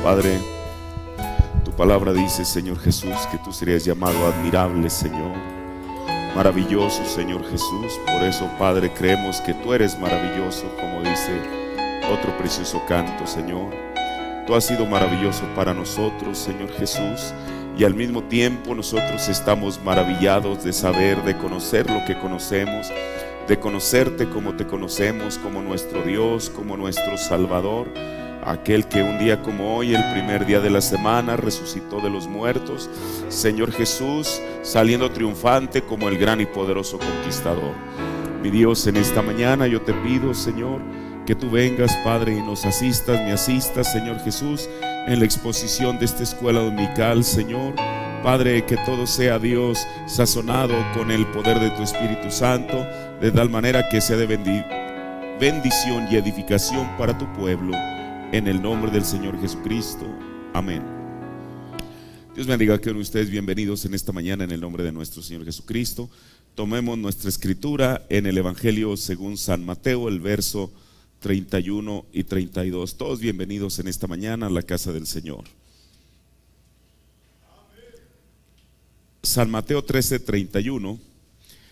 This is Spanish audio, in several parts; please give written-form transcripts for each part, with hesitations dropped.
Padre, tu palabra dice, Señor Jesús, que tú serías llamado admirable, Señor, maravilloso, Señor Jesús. Por eso, Padre, creemos que tú eres maravilloso, como dice otro precioso canto, Señor. Tú has sido maravilloso para nosotros, Señor Jesús, y al mismo tiempo nosotros estamos maravillados de saber, de conocer lo que conocemos, de conocerte como te conocemos, como nuestro Dios, como nuestro Salvador, aquel que un día como hoy, el primer día de la semana, resucitó de los muertos, Señor Jesús, saliendo triunfante como el gran y poderoso conquistador. Mi Dios, en esta mañana yo te pido, Señor, que tú vengas, Padre, y nos asistas, me asistas, Señor Jesús, en la exposición de esta escuela dominical, Señor. Padre, que todo sea, Dios, sazonado con el poder de tu Espíritu Santo, de tal manera que sea de bendición y edificación para tu pueblo, en el nombre del Señor Jesucristo. Amén. Dios bendiga que ustedes bienvenidos en esta mañana en el nombre de nuestro Señor Jesucristo. Tomemos nuestra escritura en el Evangelio según San Mateo, el verso 31 y 32. Todos bienvenidos en esta mañana a la casa del Señor. San Mateo 13, 31.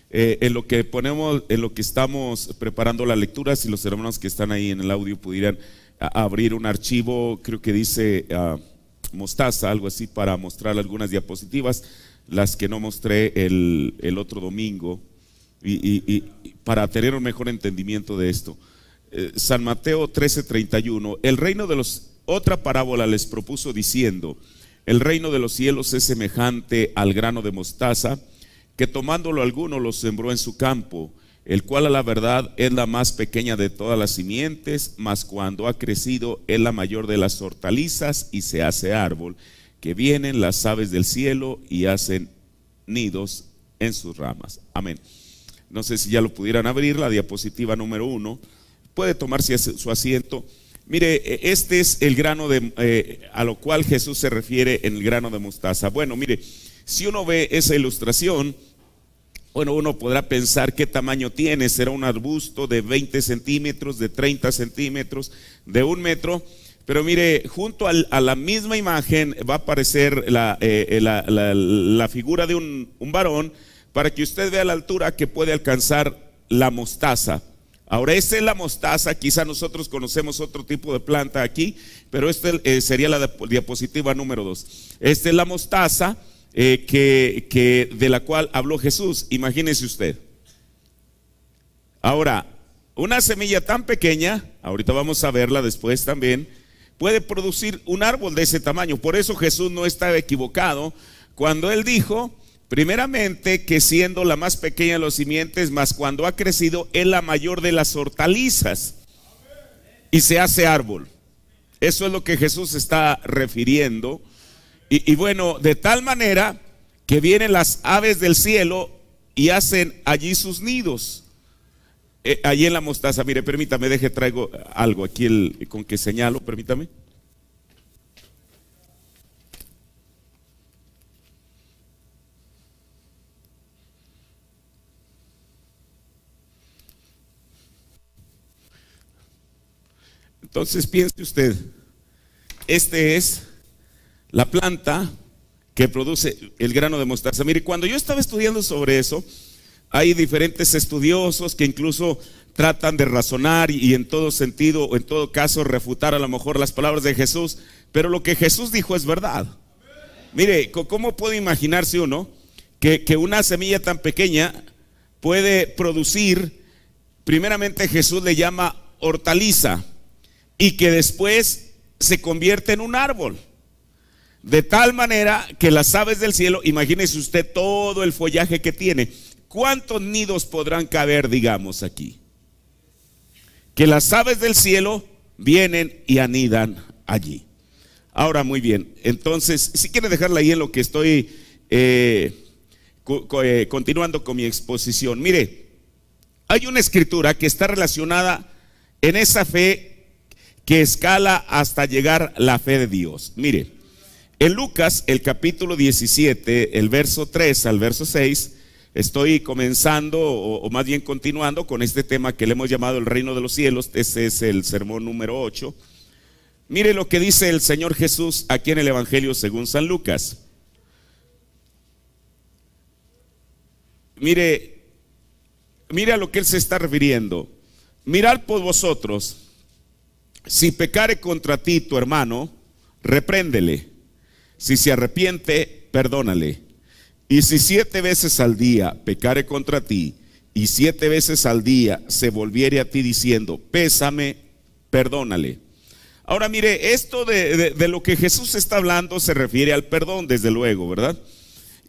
En lo que ponemos, en lo que estamos preparando la lectura, si los hermanos que están ahí en el audio pudieran abrir un archivo, creo que dice mostaza, algo así, para mostrar algunas diapositivas, las que no mostré el otro domingo, y para tener un mejor entendimiento de esto. San Mateo 13, 31. Otra parábola les propuso diciendo: el reino de los cielos es semejante al grano de mostaza, que tomándolo alguno lo sembró en su campo, el cual a la verdad es la más pequeña de todas las simientes, mas cuando ha crecido es la mayor de las hortalizas y se hace árbol, que vienen las aves del cielo y hacen nidos en sus ramas. Amén. No sé si ya lo pudieran abrir, la diapositiva número 1. Puede tomarse su asiento. Mire, este es el grano a lo cual Jesús se refiere en el grano de mostaza. Bueno, mire, si uno ve esa ilustración, bueno, uno podrá pensar qué tamaño tiene. Será un arbusto de 20 centímetros, de 30 centímetros, de 1 metro. Pero mire, junto a la misma imagen va a aparecer la figura de un varón, para que usted vea la altura que puede alcanzar la mostaza. Ahora, esta es la mostaza. Quizá nosotros conocemos otro tipo de planta aquí, pero esta sería la diapositiva número 2. Esta es la mostaza de la cual habló Jesús. Imagínese usted. Ahora, una semilla tan pequeña, ahorita vamos a verla después también, puede producir un árbol de ese tamaño. Por eso Jesús no estaba equivocado cuando él dijo, primeramente, que siendo la más pequeña de los simientes, mas cuando ha crecido es la mayor de las hortalizas y se hace árbol. Eso es lo que Jesús está refiriendo. Y bueno, de tal manera que vienen las aves del cielo y hacen allí sus nidos, allí en la mostaza. Mire, permítame, traigo algo aquí con que señalo, permítame. Entonces piense usted, este es la planta que produce el grano de mostaza. Mire, cuando yo estaba estudiando sobre eso, hay diferentes estudiosos que incluso tratan de razonar y en todo sentido, o en todo caso, refutar a lo mejor las palabras de Jesús, pero lo que Jesús dijo es verdad. Mire, ¿cómo puede imaginarse uno que una semilla tan pequeña puede producir? Primeramente Jesús le llama hortaliza, y que después se convierte en un árbol, de tal manera que las aves del cielo, imagínese usted todo el follaje que tiene. ¿Cuántos nidos podrán caber, digamos, aquí? Que las aves del cielo vienen y anidan allí. Ahora, muy bien, entonces, si quiere dejarla ahí en lo que estoy continuando con mi exposición. Mire, hay una escritura que está relacionada en esa fe que escala hasta llegar la fe de Dios. Mire, en Lucas, el capítulo 17, el verso 3 al verso 6, estoy comenzando, o más bien continuando con este tema que le hemos llamado el reino de los cielos. Ese es el sermón número 8. Mire lo que dice el Señor Jesús aquí en el Evangelio según San Lucas. Mire a lo que él se está refiriendo. Mirad por vosotros, si pecare contra ti tu hermano, repréndele. Si se arrepiente, perdónale. Y si 7 veces al día pecare contra ti, y 7 veces al día se volviere a ti diciendo, pésame, perdónale. Ahora mire, esto de lo que Jesús está hablando se refiere al perdón, desde luego, ¿verdad?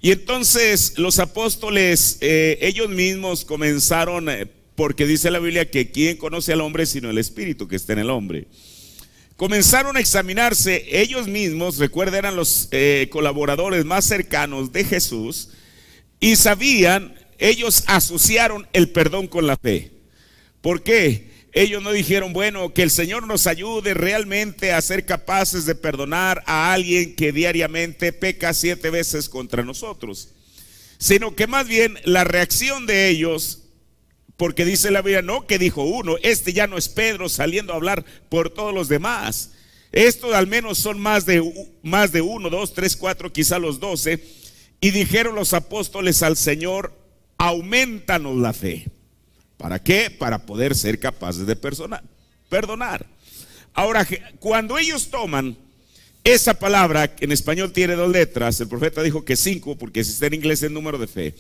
Y entonces los apóstoles, ellos mismos comenzaron, porque dice la Biblia que quién conoce al hombre sino el espíritu que está en el hombre. Comenzaron a examinarse ellos mismos, recuerden, eran los colaboradores más cercanos de Jesús, y sabían, ellos asociaron el perdón con la fe. ¿Por qué? Ellos no dijeron, bueno, que el Señor nos ayude realmente a ser capaces de perdonar a alguien que diariamente peca 7 veces contra nosotros, sino que más bien la reacción de ellos, porque dice la Biblia, no que dijo uno, este ya no es Pedro saliendo a hablar por todos los demás. Estos al menos son más de 1, 2, 3, 4, quizá los 12. Y dijeron los apóstoles al Señor, aumentanos la fe. ¿Para qué? Para poder ser capaces de perdonar. Ahora, cuando ellos toman esa palabra, que en español tiene 2 letras, el profeta dijo que 5, porque si está en inglés es número de fe.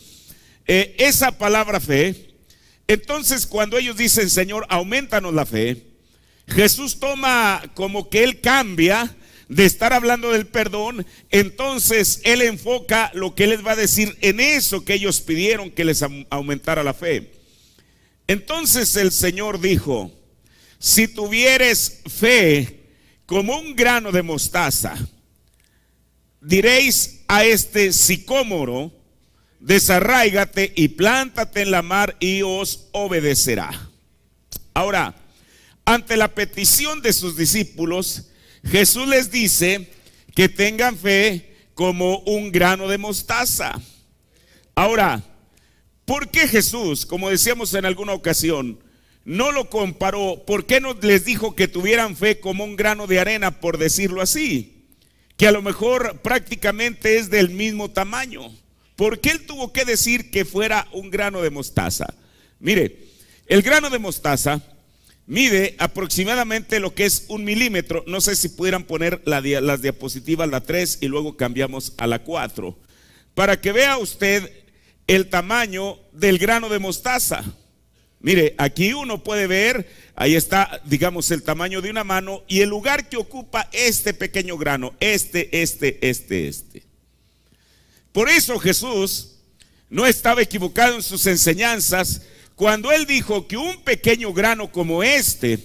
Esa palabra fe, entonces cuando ellos dicen, Señor, aumentanos la fe, Jesús toma como que Él cambia de estar hablando del perdón, entonces Él enfoca lo que Él les va a decir en eso que ellos pidieron que les aumentara la fe. Entonces el Señor dijo, si tuvieres fe como un grano de mostaza, diréis a este sicómoro, desarráigate y plántate en la mar y os obedecerá. Ahora, ante la petición de sus discípulos, Jesús les dice que tengan fe como un grano de mostaza. Ahora, ¿por qué Jesús, como decíamos en alguna ocasión, no lo comparó? ¿Por qué no les dijo que tuvieran fe como un grano de arena, por decirlo así? Que a lo mejor prácticamente es del mismo tamaño. ¿Por qué Él tuvo que decir que fuera un grano de mostaza? Mire, el grano de mostaza mide aproximadamente lo que es 1 milímetro. No sé si pudieran poner las diapositivas, la 3 y luego cambiamos a la 4, para que vea usted el tamaño del grano de mostaza. Mire, aquí uno puede ver, ahí está, digamos, el tamaño de una mano y el lugar que ocupa este pequeño grano, este. Por eso Jesús no estaba equivocado en sus enseñanzas cuando Él dijo que un pequeño grano como este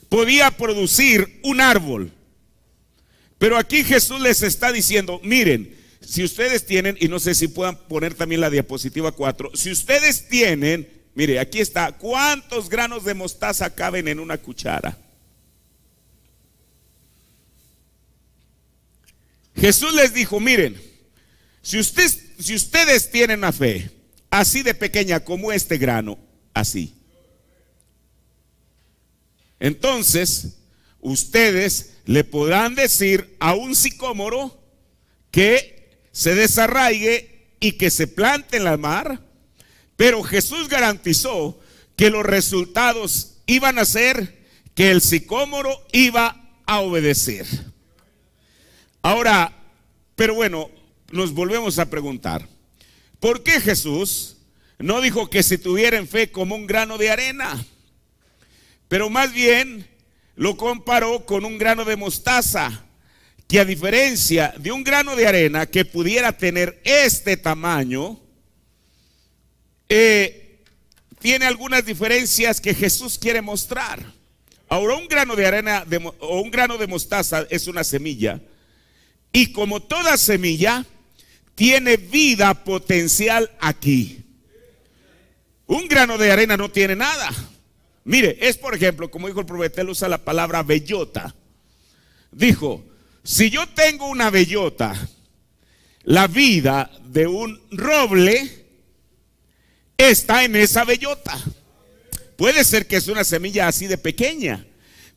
podía producir un árbol. Pero aquí Jesús les está diciendo, miren, si ustedes tienen, y no sé si puedan poner también la diapositiva 4, si ustedes tienen, mire, aquí está, ¿cuántos granos de mostaza caben en una cuchara? Jesús les dijo, miren, si ustedes tienen la fe así de pequeña como este grano, así, entonces ustedes le podrán decir a un sicómoro que se desarraigue y que se plante en la mar. Pero Jesús garantizó que los resultados iban a ser que el sicómoro iba a obedecer. Ahora, pero bueno, nos volvemos a preguntar, ¿por qué Jesús no dijo que si tuvieran fe como un grano de arena? Pero más bien lo comparó con un grano de mostaza, que a diferencia de un grano de arena que pudiera tener este tamaño, tiene algunas diferencias que Jesús quiere mostrar. Ahora, un grano de arena o un grano de mostaza es una semilla, y como toda semilla tiene vida potencial aquí. Un grano de arena no tiene nada. Mire, es por ejemplo, como dijo el profeta, él usa la palabra bellota. Dijo, si yo tengo una bellota, la vida de un roble está en esa bellota. Puede ser que es una semilla así de pequeña,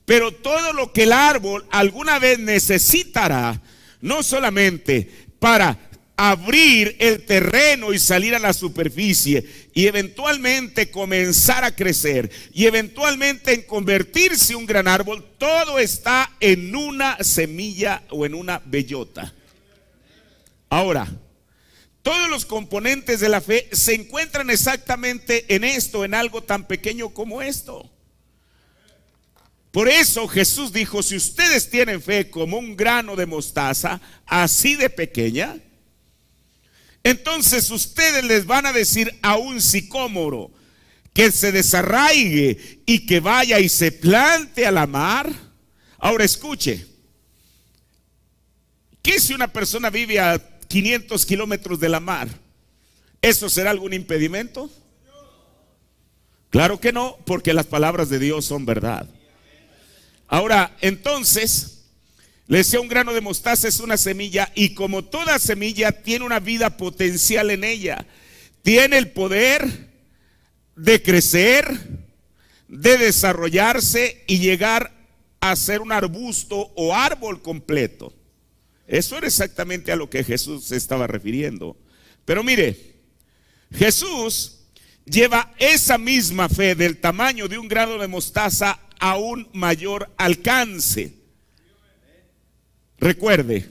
Pero todo lo que el árbol alguna vez necesitará, no solamente para abrir el terreno y salir a la superficie y eventualmente comenzar a crecer y eventualmente en convertirse en un gran árbol, todo está en una semilla o en una bellota. Ahora, todos los componentes de la fe se encuentran exactamente en esto, en algo tan pequeño como esto. Por eso Jesús dijo: si ustedes tienen fe como un grano de mostaza, así de pequeña, entonces ustedes les van a decir a un sicómoro que se desarraigue y que vaya y se plante a la mar. Ahora escuche, ¿qué si una persona vive a 500 kilómetros de la mar? ¿Eso será algún impedimento? Claro que no, porque las palabras de Dios son verdad. Ahora, entonces, le decía, un grano de mostaza es una semilla, y como toda semilla tiene una vida potencial en ella. Tiene el poder de crecer, de desarrollarse y llegar a ser un arbusto o árbol completo. Eso era exactamente a lo que Jesús se estaba refiriendo. Pero mire, Jesús lleva esa misma fe del tamaño de un grano de mostaza a un mayor alcance. Recuerde,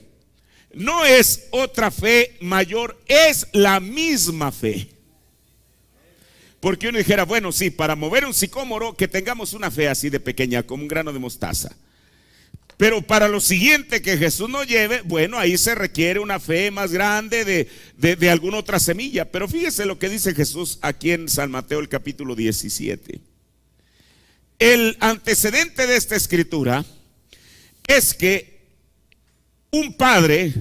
no es otra fe mayor, es la misma fe. Porque uno dijera, bueno, sí, para mover un sicómoro que tengamos una fe así de pequeña, como un grano de mostaza. Pero para lo siguiente que Jesús nos lleve, bueno, ahí se requiere una fe más grande de alguna otra semilla. Pero fíjese lo que dice Jesús aquí en San Mateo, el capítulo 17. El antecedente de esta escritura es que un padre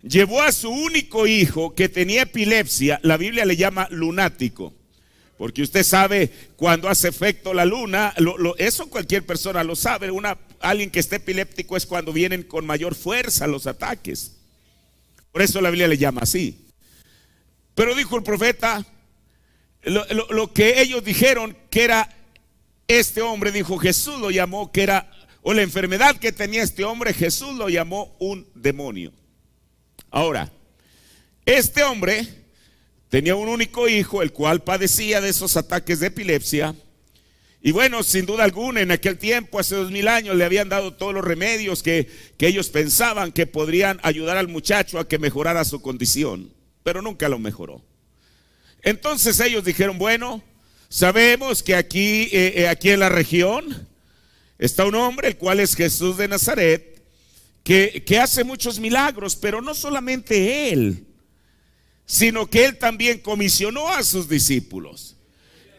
llevó a su único hijo que tenía epilepsia. La Biblia le llama lunático, porque usted sabe cuando hace efecto la luna, eso cualquier persona lo sabe. Alguien que esté epiléptico es cuando vienen con mayor fuerza los ataques. Por eso la Biblia le llama así. Pero dijo el profeta, lo que ellos dijeron que era este hombre, dijo, Jesús lo llamó que era, o la enfermedad que tenía este hombre, Jesús lo llamó un demonio. Ahora, este hombre tenía un único hijo, el cual padecía de esos ataques de epilepsia. Y bueno, sin duda alguna, en aquel tiempo, hace 2000 años, le habían dado todos los remedios que ellos pensaban que podrían ayudar al muchacho a que mejorara su condición, pero nunca lo mejoró. Entonces ellos dijeron, bueno, sabemos que aquí en la región está un hombre, el cual es Jesús de Nazaret, que hace muchos milagros, pero no solamente él, sino que él también comisionó a sus discípulos.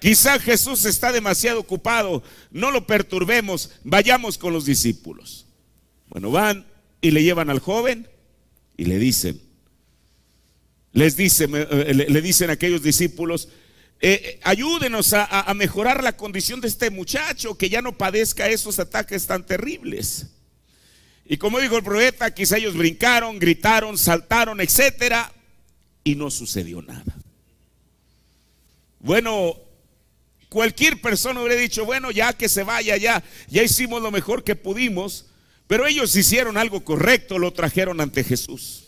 Quizá Jesús está demasiado ocupado, no lo perturbemos, vayamos con los discípulos. Bueno, van y le llevan al joven y le dicen, le dicen a aquellos discípulos, ayúdenos a mejorar la condición de este muchacho, que ya no padezca esos ataques tan terribles. Y como dijo el profeta, quizá ellos brincaron, gritaron, saltaron, etcétera, y no sucedió nada. Bueno, cualquier persona hubiera dicho, bueno, ya que se vaya, ya hicimos lo mejor que pudimos. Pero ellos hicieron algo correcto, lo trajeron ante Jesús.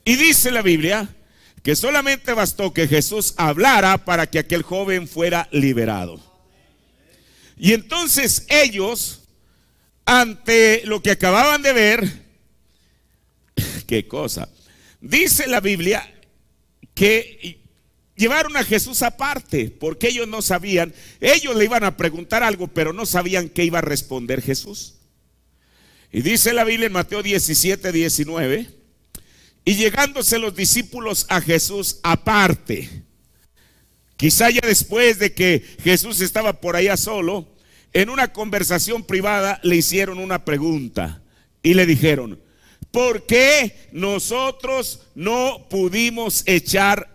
Y dice la Biblia que solamente bastó que Jesús hablara para que aquel joven fuera liberado. Y entonces ellos, ante lo que acababan de ver, qué cosa, dice la Biblia que llevaron a Jesús aparte, porque ellos no sabían, ellos le iban a preguntar algo, pero no sabían qué iba a responder Jesús. Y dice la Biblia en Mateo 17, 19, y llegándose los discípulos a Jesús aparte, quizá ya después de que Jesús estaba por allá solo, en una conversación privada le hicieron una pregunta y le dijeron, ¿por qué nosotros no lo pudimos echar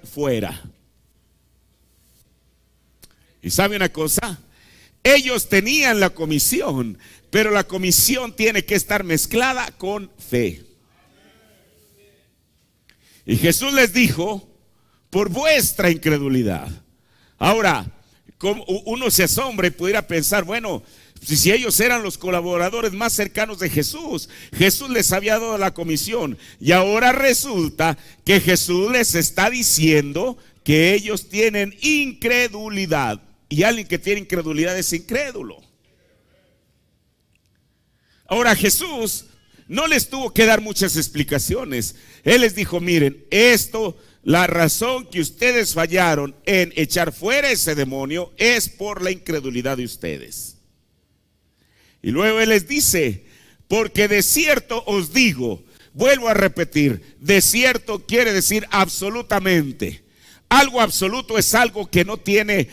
fuera? Y sabe una cosa, ellos tenían la comisión, pero la comisión tiene que estar mezclada con fe. Y Jesús les dijo, por vuestra incredulidad. Ahora, como uno se asombra y pudiera pensar, bueno, si ellos eran los colaboradores más cercanos de Jesús, Jesús les había dado la comisión, y ahora resulta que Jesús les está diciendo que ellos tienen incredulidad, y alguien que tiene incredulidad es incrédulo. Ahora Jesús no les tuvo que dar muchas explicaciones. Él les dijo, miren, la razón que ustedes fallaron en echar fuera ese demonio es por la incredulidad de ustedes. Y luego Él les dice, porque de cierto os digo, vuelvo a repetir, de cierto quiere decir absolutamente. Algo absoluto es algo que no tiene,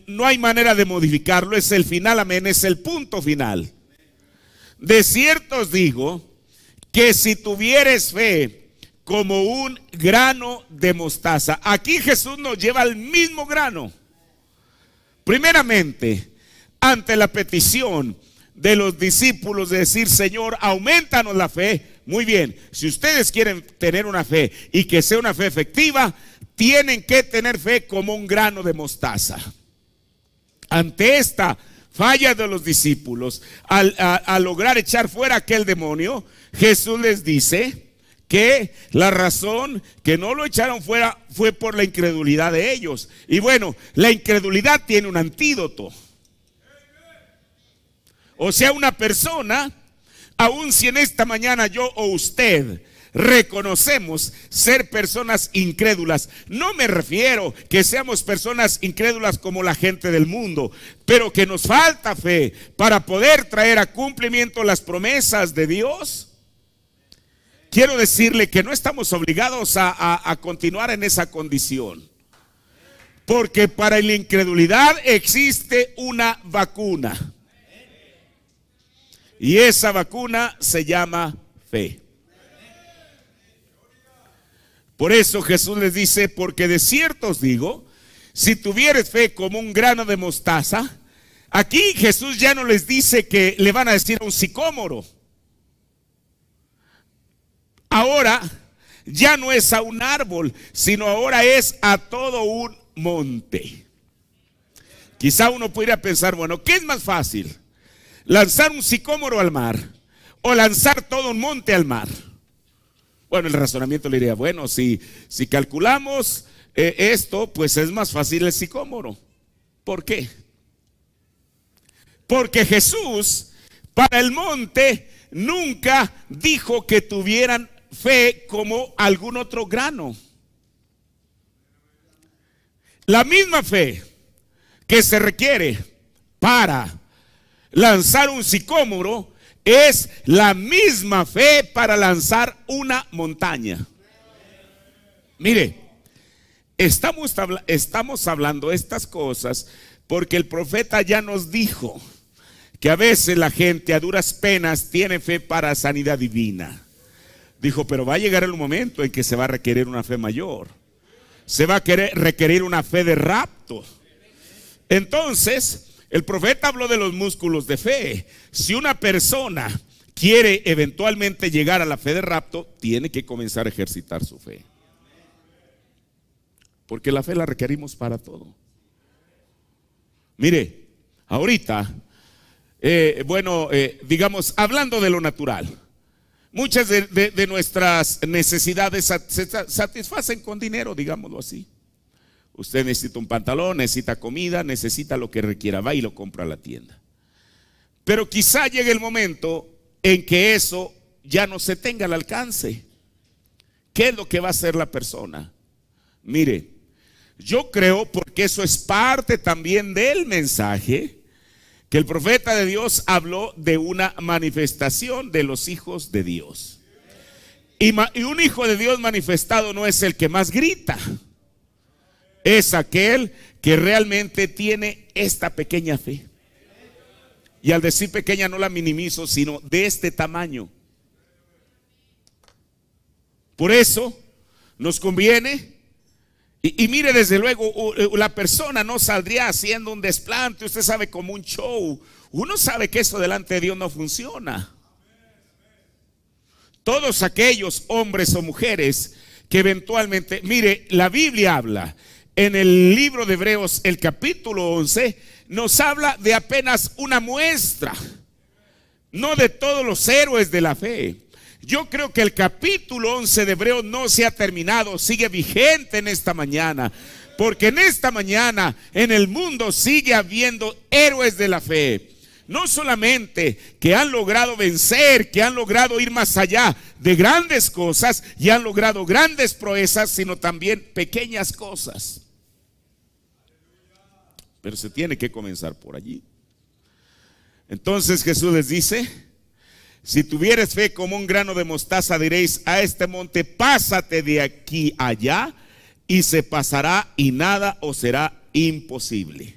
no hay manera de modificarlo, es el final, amén, es el punto final. De cierto os digo que si tuvieres fe como un grano de mostaza. Aquí Jesús nos lleva al mismo grano. Primeramente, ante la petición de los discípulos de decir, Señor, aumentanos la fe. Muy bien, si ustedes quieren tener una fe y que sea una fe efectiva, tienen que tener fe como un grano de mostaza. Ante esta falla de los discípulos, al lograr echar fuera aquel demonio, Jesús les dice que la razón que no lo echaron fuera fue por la incredulidad de ellos. Y bueno, la incredulidad tiene un antídoto. O sea, una persona, aun si en esta mañana yo o usted reconocemos ser personas incrédulas, no me refiero que seamos personas incrédulas como la gente del mundo, pero que nos falta fe para poder traer a cumplimiento las promesas de Dios. Quiero decirle que no estamos obligados a continuar en esa condición, porque para la incredulidad existe una vacuna, y esa vacuna se llama fe. Por eso Jesús les dice, porque de cierto os digo, si tuvieres fe como un grano de mostaza. Aquí Jesús ya no les dice que le van a decir a un sicómoro. Ahora ya no es a un árbol, sino ahora es a todo un monte. Quizá uno pudiera pensar, bueno, ¿qué es más fácil? ¿Lanzar un sicómoro al mar o lanzar todo un monte al mar? Bueno, el razonamiento le diría, bueno, si calculamos esto, pues es más fácil el sicómoro. ¿Por qué? Porque Jesús para el monte nunca dijo que tuvieran fe como algún otro grano. La misma fe que se requiere para lanzar un sicómoro es la misma fe para lanzar una montaña. Mire, estamos hablando estas cosas porque el profeta ya nos dijo que a veces la gente a duras penas tiene fe para sanidad divina. Dijo, pero va a llegar el momento en que se va a requerir una fe mayor. Se va a requerir una fe de rapto. Entonces, el profeta habló de los músculos de fe. Si una persona quiere eventualmente llegar a la fe de rapto, tiene que comenzar a ejercitar su fe. Porque la fe la requerimos para todo. Mire, ahorita, digamos, hablando de lo natural, muchas de nuestras necesidades se satisfacen con dinero, digámoslo así. Usted necesita un pantalón, necesita comida, necesita lo que requiera, va y lo compra a la tienda. Pero quizá llegue el momento en que eso ya no se tenga al alcance. ¿Qué es lo que va a hacer la persona? Mire, yo creo, porque eso es parte también del mensaje, que el profeta de Dios habló de una manifestación de los hijos de Dios. Y un hijo de Dios manifestado no es el que más grita. Es aquel que realmente tiene esta pequeña fe. Y al decir pequeña no la minimizo, sino de este tamaño. Por eso nos conviene. Y mire, desde luego, la persona no saldría haciendo un desplante, usted sabe, como un show. Uno sabe que eso delante de Dios no funciona. Todos aquellos hombres o mujeres que eventualmente, mire, la Biblia habla en el libro de Hebreos, el capítulo 11, nos habla de apenas una muestra, no de todos los héroes de la fe. Yo creo que el capítulo 11 de Hebreos no se ha terminado, sigue vigente en esta mañana, porque en esta mañana en el mundo sigue habiendo héroes de la fe. No solamente que han logrado vencer, que han logrado ir más allá de grandes cosas y han logrado grandes proezas, sino también pequeñas cosas. Pero se tiene que comenzar por allí. Entonces Jesús les dice: si tuvieres fe como un grano de mostaza, diréis a este monte, pásate de aquí allá, y se pasará, y nada os será imposible.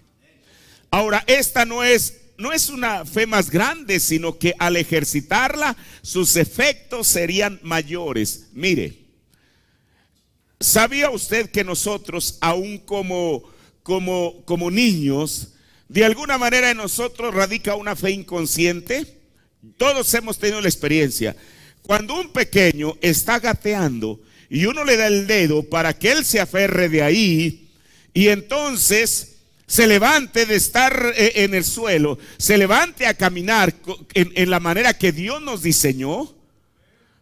Ahora, esta no es una fe más grande, sino que al ejercitarla, sus efectos serían mayores. Mire, ¿sabía usted que nosotros, aún como niños, de alguna manera en nosotros radica una fe inconsciente? Todos hemos tenido la experiencia. Cuando un pequeño está gateando y uno le da el dedo para que él se aferre de ahí, y entonces se levante de estar en el suelo, se levante a caminar en la manera que Dios nos diseñó.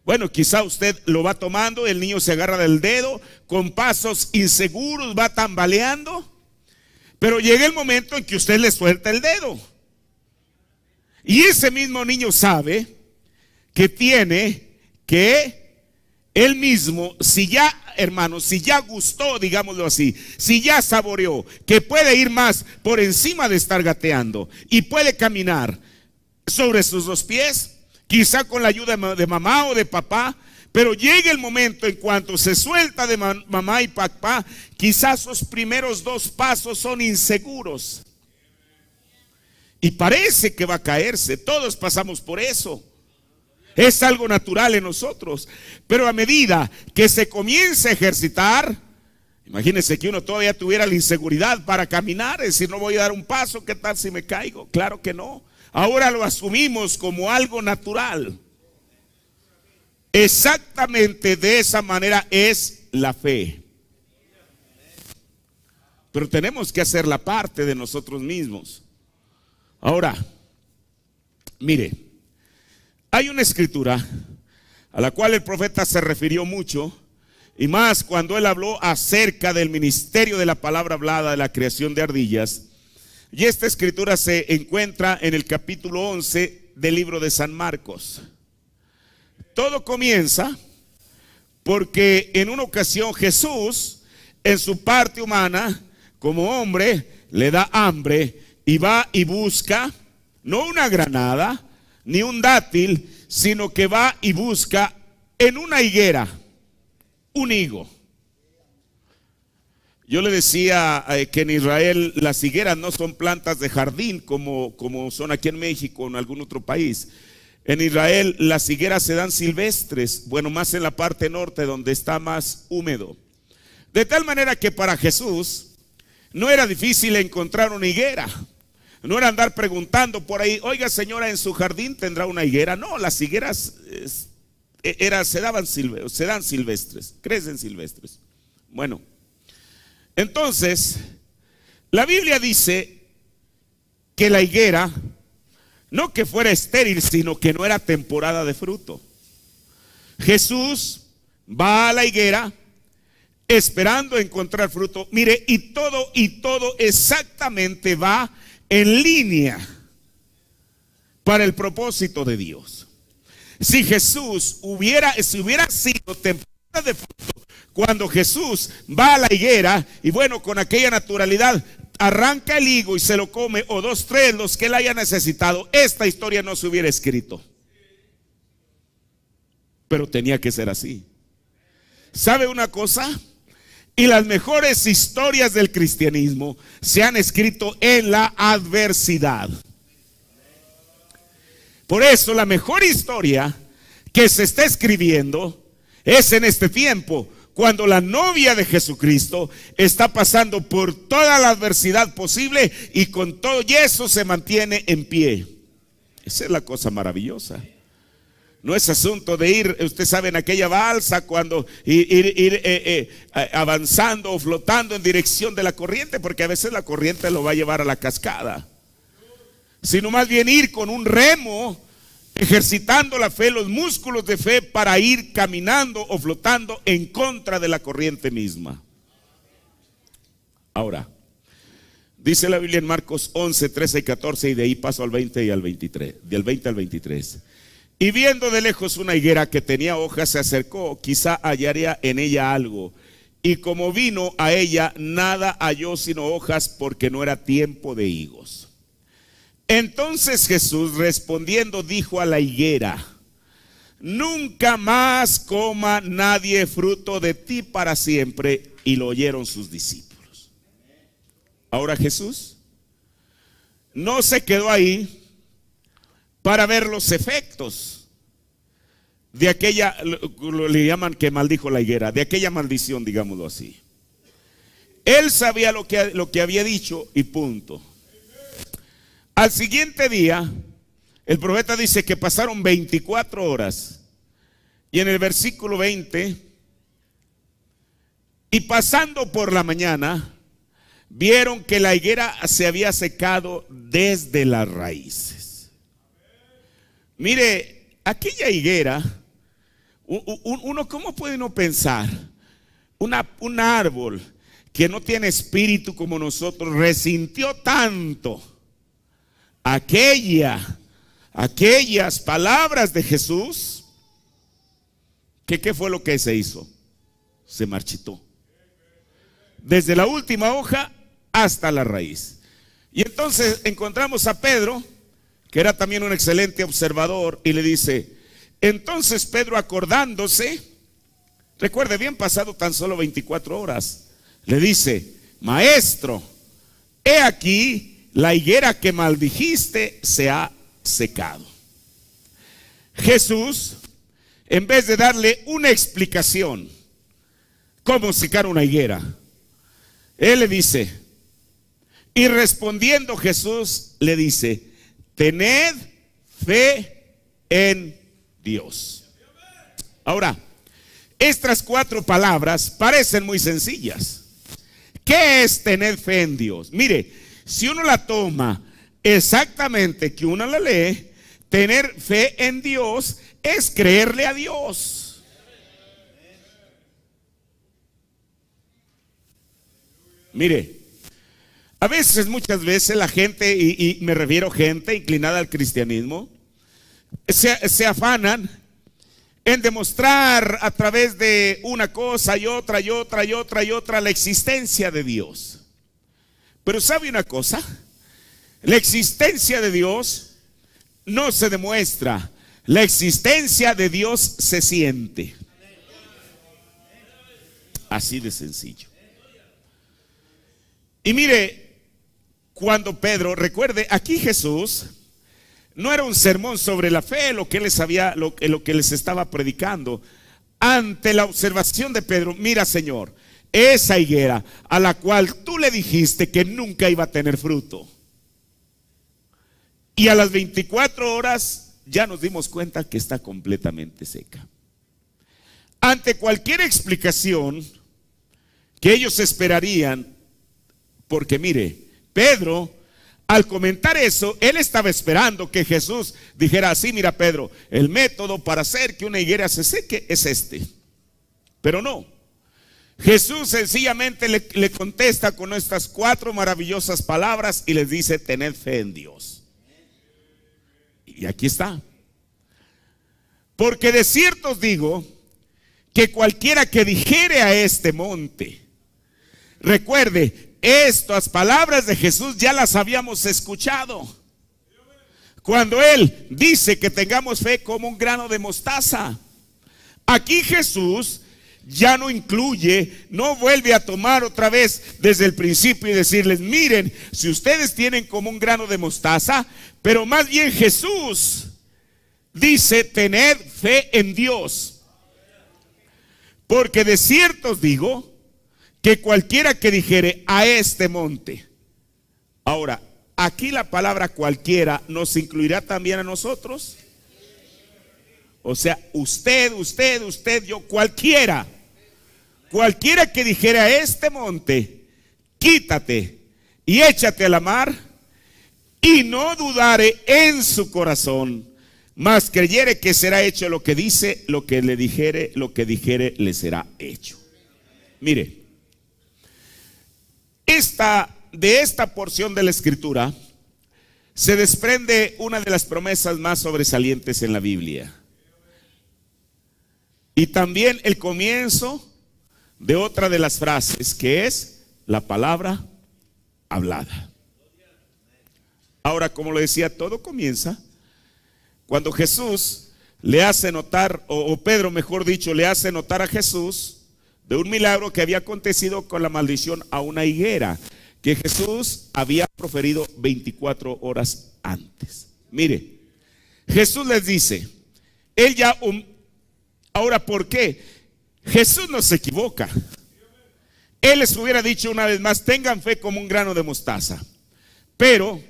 Bueno, quizá usted lo va tomando, el niño se agarra del dedo, con pasos inseguros va tambaleando, pero llega el momento en que usted le suelta el dedo. Y ese mismo niño sabe que tiene que él mismo, si ya, hermanos, si ya gustó, digámoslo así, si ya saboreó, que puede ir más por encima de estar gateando y puede caminar sobre sus dos pies, quizá con la ayuda de mamá o de papá, pero llega el momento en cuanto se suelta de mamá y papá, quizás sus primeros dos pasos son inseguros. Y parece que va a caerse. Todos pasamos por eso. Es algo natural en nosotros. Pero a medida que se comience a ejercitar, imagínense que uno todavía tuviera la inseguridad para caminar, es decir, no voy a dar un paso, ¿qué tal si me caigo? Claro que no. Ahora lo asumimos como algo natural. Exactamente de esa manera es la fe. Pero tenemos que hacer la parte de nosotros mismos. Ahora, mire, hay una escritura a la cual el profeta se refirió mucho, y más cuando él habló acerca del ministerio de la palabra hablada, de la creación de ardillas. Y esta escritura se encuentra en el capítulo 11 del libro de San Marcos. Todo comienza porque en una ocasión Jesús, en su parte humana, como hombre, le da hambre y va y busca, no una granada, ni un dátil, sino que va y busca en una higuera, un higo. Yo le decía que en Israel las higueras no son plantas de jardín como son aquí en México o en algún otro país. En Israel las higueras se dan silvestres, bueno, más en la parte norte donde está más húmedo. De tal manera que para Jesús no era difícil encontrar una higuera. No era andar preguntando por ahí, oiga señora, ¿en su jardín tendrá una higuera? No, las higueras se dan silvestres, crecen silvestres. Bueno, entonces, la Biblia dice que la higuera, no que fuera estéril, sino que no era temporada de fruto. Jesús va a la higuera esperando encontrar fruto. Mire, y todo exactamente va en línea para el propósito de Dios. Si Jesús hubiera sido temporada de fruto, cuando Jesús va a la higuera y bueno, con aquella naturalidad arranca el higo y se lo come, o dos, tres, los que él haya necesitado, esta historia no se hubiera escrito. Pero tenía que ser así. ¿Sabe una cosa? Y las mejores historias del cristianismo se han escrito en la adversidad. Por eso la mejor historia que se está escribiendo es en este tiempo, cuando la novia de Jesucristo está pasando por toda la adversidad posible y con todo y eso se mantiene en pie. Esa es la cosa maravillosa. No es asunto de ir, usted sabe, en aquella balsa, cuando ir avanzando o flotando en dirección de la corriente, porque a veces la corriente lo va a llevar a la cascada. Sino más bien ir con un remo, ejercitando la fe, los músculos de fe, para ir caminando o flotando en contra de la corriente misma. Ahora, dice la Biblia en Marcos 11, 13 y 14, y de ahí paso al 20 y al 23, del 20 al 23. Y viendo de lejos una higuera que tenía hojas, se acercó, quizá hallaría en ella algo. Y como vino a ella, nada halló sino hojas, porque no era tiempo de higos. Entonces Jesús, respondiendo, dijo a la higuera: nunca más coma nadie fruto de ti para siempre. Y lo oyeron sus discípulos. Ahora Jesús no se quedó ahí para ver los efectos de aquella, le llaman que maldijo la higuera, de aquella maldición, digámoslo así. Él sabía lo que había dicho y punto. Al siguiente día, el profeta dice que pasaron 24 horas. Y en el versículo 20, y pasando por la mañana, vieron que la higuera se había secado desde las raíces. Mire, aquella higuera, uno, ¿cómo puede uno pensar? Un árbol que no tiene espíritu como nosotros, resintió tanto aquellas palabras de Jesús, que ¿qué fue lo que se hizo? Se marchitó. Desde la última hoja hasta la raíz. Y entonces encontramos a Pedro, que era también un excelente observador, y le dice, entonces Pedro, acordándose, recuerde, bien pasado tan solo 24 horas, le dice: maestro, he aquí la higuera que maldijiste se ha secado. Jesús, en vez de darle una explicación cómo secar una higuera, él le dice, y respondiendo Jesús le dice: tened fe en Dios. Ahora, estas 4 palabras parecen muy sencillas. ¿Qué es tener fe en Dios? Mire, si uno la toma exactamente, que uno la lee, tener fe en Dios es creerle a Dios. Mire, a veces, muchas veces la gente, y me refiero a gente inclinada al cristianismo, se afanan en demostrar a través de una cosa y otra y otra y otra y otra la existencia de Dios. Pero ¿sabe una cosa? La existencia de Dios no se demuestra, la existencia de Dios se siente. Así de sencillo. Y mire, cuando Pedro, recuerde, aquí Jesús no era un sermón sobre la fe, lo que les estaba predicando. Ante la observación de Pedro, mira, Señor, esa higuera a la cual tú le dijiste que nunca iba a tener fruto, y a las 24 horas ya nos dimos cuenta que está completamente seca. Ante cualquier explicación que ellos esperarían, porque mire, Pedro, al comentar eso, él estaba esperando que Jesús dijera así: mira, Pedro, el método para hacer que una higuera se seque es este. Pero no. Jesús sencillamente le contesta con estas 4 maravillosas palabras y les dice: tened fe en Dios. Y aquí está. Porque de cierto os digo que cualquiera que dijere a este monte, recuerde, estas palabras de Jesús ya las habíamos escuchado cuando Él dice que tengamos fe como un grano de mostaza. Aquí Jesús ya no incluye, no vuelve a tomar otra vez desde el principio y decirles: miren, si ustedes tienen como un grano de mostaza, pero más bien Jesús dice: tened fe en Dios. Porque de cierto os digo que cualquiera que dijere a este monte. Ahora, aquí la palabra cualquiera nos incluirá también a nosotros. O sea, usted, yo, cualquiera que dijera a este monte, quítate y échate a la mar, y no dudare en su corazón, mas creyere que será hecho lo que dice, lo que dijere le será hecho. Mire, de esta porción de la escritura se desprende una de las promesas más sobresalientes en la Biblia, y también el comienzo de otra de las frases, que es la palabra hablada. Ahora, como lo decía, todo comienza cuando Jesús le hace notar, o Pedro mejor dicho, le hace notar a Jesús de un milagro que había acontecido con la maldición a una higuera, que Jesús había proferido 24 horas antes. Mire, Jesús les dice, ahora, ¿por qué? Jesús no se equivoca. Él les hubiera dicho una vez más, tengan fe como un grano de mostaza. Pero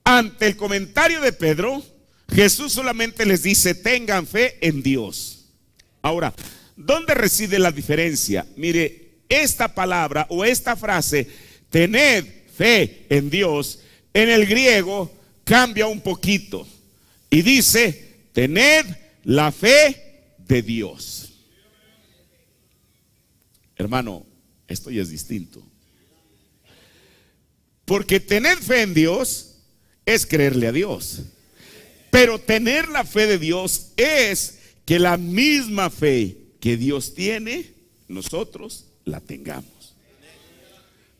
ante el comentario de Pedro, Jesús solamente les dice, tengan fe en Dios. Ahora, ¿dónde reside la diferencia? Mire, esta palabra o esta frase, tened fe en Dios, en el griego cambia un poquito y dice, tened la fe de Dios. Hermano, esto ya es distinto. Porque tener fe en Dios es creerle a Dios. Pero tener la fe de Dios es que la misma fe que Dios tiene, nosotros la tengamos.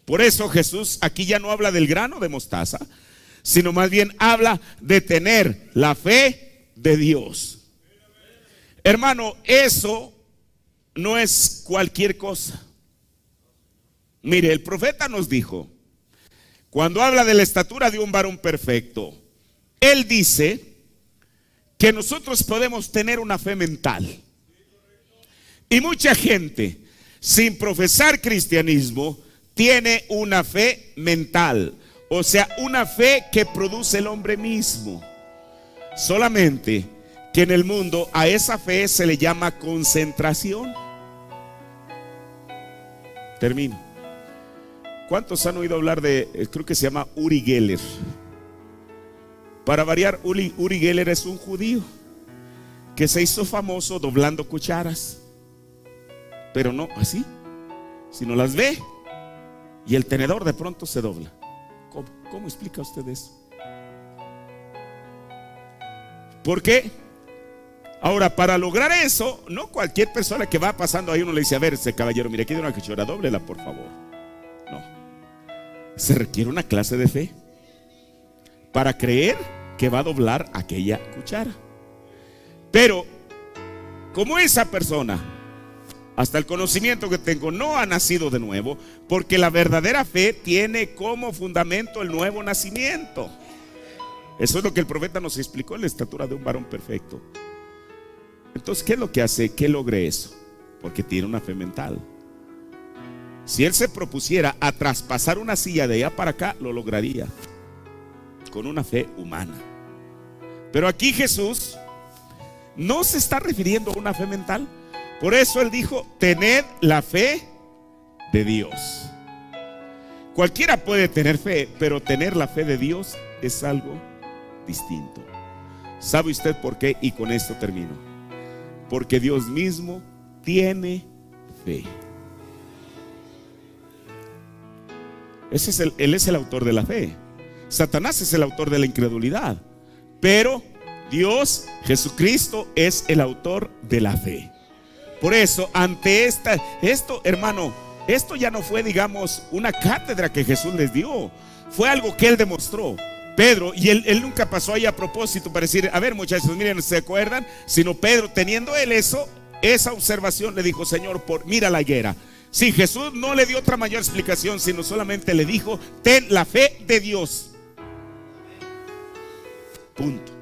Por eso Jesús aquí ya no habla del grano de mostaza, sino más bien habla de tener la fe de Dios. Hermano, eso no es cualquier cosa. Mire, el profeta nos dijo, cuando habla de la estatura de un varón perfecto, él dice que nosotros podemos tener una fe mental. Y mucha gente, sin profesar cristianismo, tiene una fe mental, o sea, una fe que produce el hombre mismo. Solamente que en el mundo a esa fe se le llama concentración. Termino. ¿Cuántos han oído hablar de, creo que se llama Uri Geller? Para variar, Uri Geller es un judío que se hizo famoso doblando cucharas. Pero no así, sino las ve y el tenedor de pronto se dobla. ¿Cómo explica usted eso? ¿Por qué? Ahora, para lograr eso, no cualquier persona que va pasando ahí uno le dice, a ver, ese caballero, mire, aquí hay una cuchara, dóblela por favor. No. Se requiere una clase de fe para creer que va a doblar aquella cuchara. Pero como esa persona, hasta el conocimiento que tengo, no ha nacido de nuevo, porque la verdadera fe tiene como fundamento el nuevo nacimiento. Eso es lo que el profeta nos explicó en la estatura de un varón perfecto. Entonces, ¿qué es lo que hace que logre eso? Porque tiene una fe mental. Si él se propusiera a traspasar una silla de allá para acá, lo lograría con una fe humana. Pero aquí Jesús no se está refiriendo a una fe mental. Por eso él dijo, tened la fe de Dios. Cualquiera puede tener fe, pero tener la fe de Dios es algo distinto. ¿Sabe usted por qué? Y con esto termino. Porque Dios mismo tiene fe. Él es el autor de la fe. Satanás es el autor de la incredulidad. Pero Dios, Jesucristo, es el autor de la fe. Por eso, ante esto, hermano, esto ya no fue, digamos, una cátedra que Jesús les dio. Fue algo que él demostró. Pedro, y él nunca pasó ahí a propósito para decir, a ver muchachos, miren, ¿se acuerdan? Sino Pedro, teniendo él esa observación, le dijo, Señor, mira la higuera. Sí, Jesús no le dio otra mayor explicación, sino solamente le dijo, ten la fe de Dios. Punto.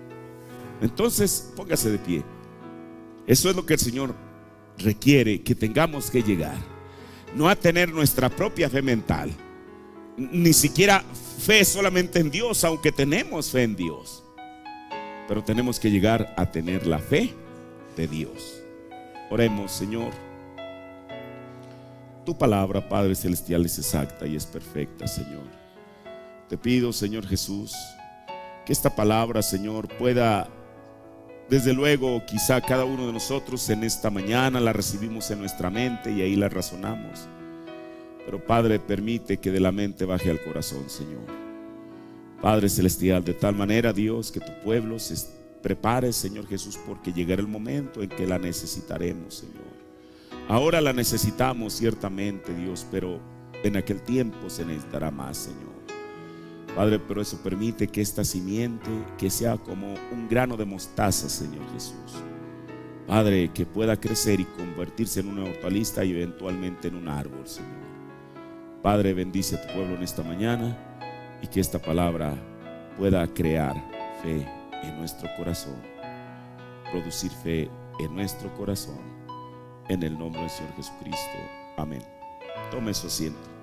Entonces, póngase de pie. Eso es lo que el Señor requiere, que tengamos que llegar. No a tener nuestra propia fe mental, ni siquiera fe solamente en Dios, aunque tenemos fe en Dios. Pero tenemos que llegar a tener la fe de Dios. Oremos, Señor. Tu palabra, Padre Celestial, es exacta y es perfecta, Señor. Te pido, Señor Jesús, que esta palabra, Señor, pueda, desde luego, quizá cada uno de nosotros en esta mañana la recibimos en nuestra mente y ahí la razonamos. Pero, Padre, permite que de la mente baje al corazón, Señor. Padre Celestial, de tal manera, Dios, que tu pueblo se prepare, Señor Jesús, porque llegará el momento en que la necesitaremos, Señor. Ahora la necesitamos ciertamente, Dios, pero en aquel tiempo se necesitará más, Señor. Padre, pero eso permite que esta simiente, que sea como un grano de mostaza, Señor Jesús, Padre, que pueda crecer y convertirse en una hortaliza y eventualmente en un árbol, Señor. Padre, bendice a tu pueblo en esta mañana y que esta palabra pueda crear fe en nuestro corazón, producir fe en nuestro corazón, en el nombre del Señor Jesucristo. Amén. Tome su asiento.